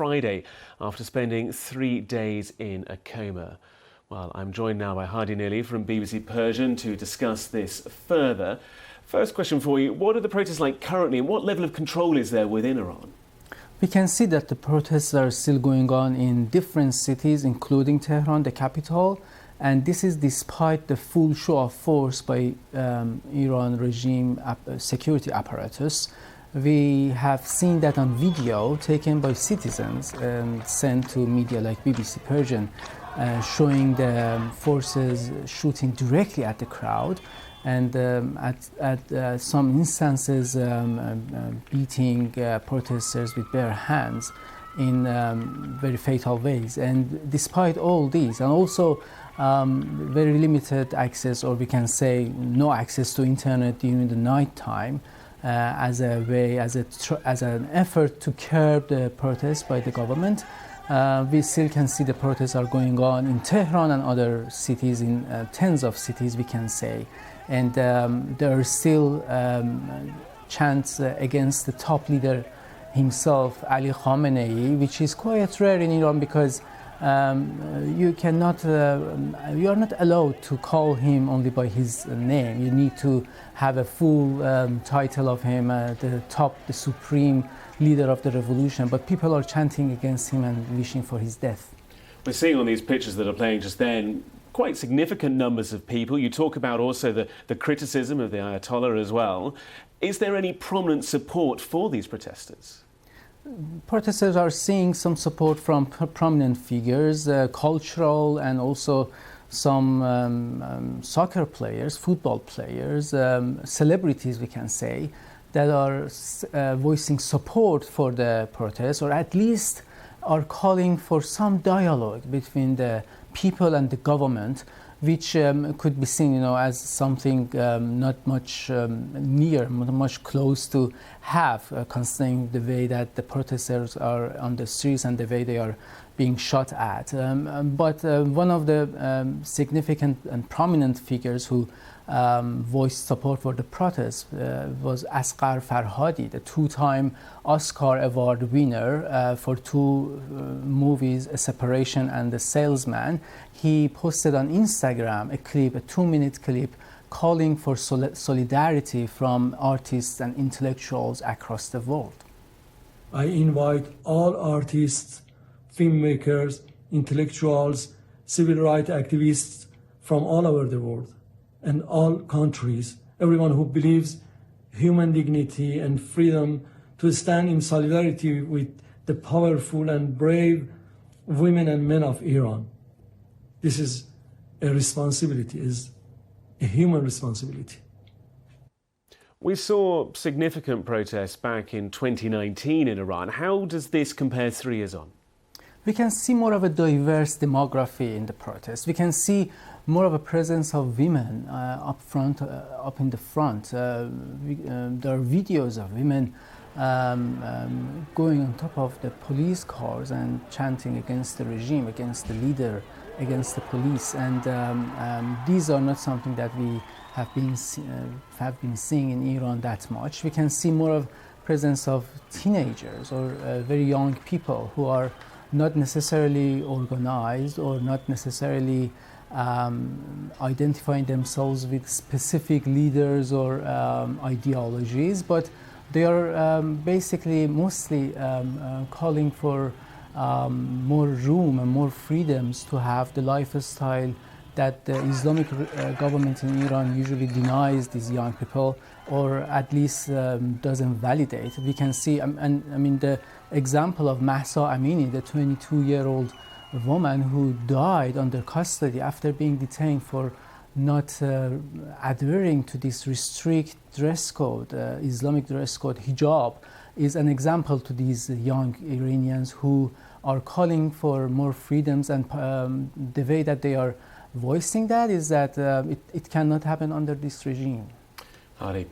Friday after spending 3 days in a coma. Well, I'm joined now by Hadi Nili from BBC Persian to discuss this further. First question for you, what are the protests like currently and what level of control is there within Iran? We can see that the protests are still going on in different cities, including Tehran, the capital, and this is despite the full show of force by Iran regime security apparatus. We have seen that on video taken by citizens and sent to media like BBC Persian, showing the forces shooting directly at the crowd, and at some instances beating protesters with bare hands in very fatal ways. And despite all these, and also very limited access, or we can say no access to internet during the night time, as an effort to curb the protests by the government, we still can see the protests are going on in Tehran and other cities, in tens of cities we can say. And there are still chants against the top leader himself, Ali Khamenei, which is quite rare in Iran because you are not allowed to call him only by his name. You need to have a full title of him, the supreme leader of the revolution. But people are chanting against him and wishing for his death. We're seeing on these pictures that are playing just then quite significant numbers of people. You talk about also the criticism of the Ayatollah as well. Is there any prominent support for these protesters? Protesters are seeing some support from prominent figures, cultural and also some soccer players, football players, celebrities we can say, that are voicing support for the protests, or at least are calling for some dialogue between the people and the government, which could be seen, as something not much not much close to have, considering the way that the protesters are on the streets and the way they are being shot at. But one of the significant and prominent figures who voiced support for the protest was Asghar Farhadi, the two-time Oscar Award winner for two movies, A Separation and The Salesman. He posted on Instagram a 2-minute clip calling for solidarity from artists and intellectuals across the world. I invite all artists, filmmakers, intellectuals, civil rights activists from all over the world and all countries, everyone who believes human dignity and freedom, to stand in solidarity with the powerful and brave women and men of Iran. This is a responsibility, is a human responsibility. We saw significant protests back in 2019 in Iran. How does this compare 3 years on? We can see more of a diverse demography in the protests. We can see more of a presence of women up in the front. There are videos of women going on top of the police cars and chanting against the regime, against the leader, against the police. And these are not something that we have been seeing in Iran that much. We can see more of presence of teenagers or very young people who are not necessarily organized or not necessarily identifying themselves with specific leaders or ideologies, but they are basically mostly calling for more room and more freedoms to have the lifestyle that the Islamic government in Iran usually denies these young people, or at least doesn't validate. We can see, the example of Mahsa Amini, the 22-year-old woman who died under custody after being detained for not adhering to this strict dress code, Islamic dress code, hijab, is an example to these young Iranians who are calling for more freedoms, and the way that they are voicing that is that it cannot happen under this regime. Hadi.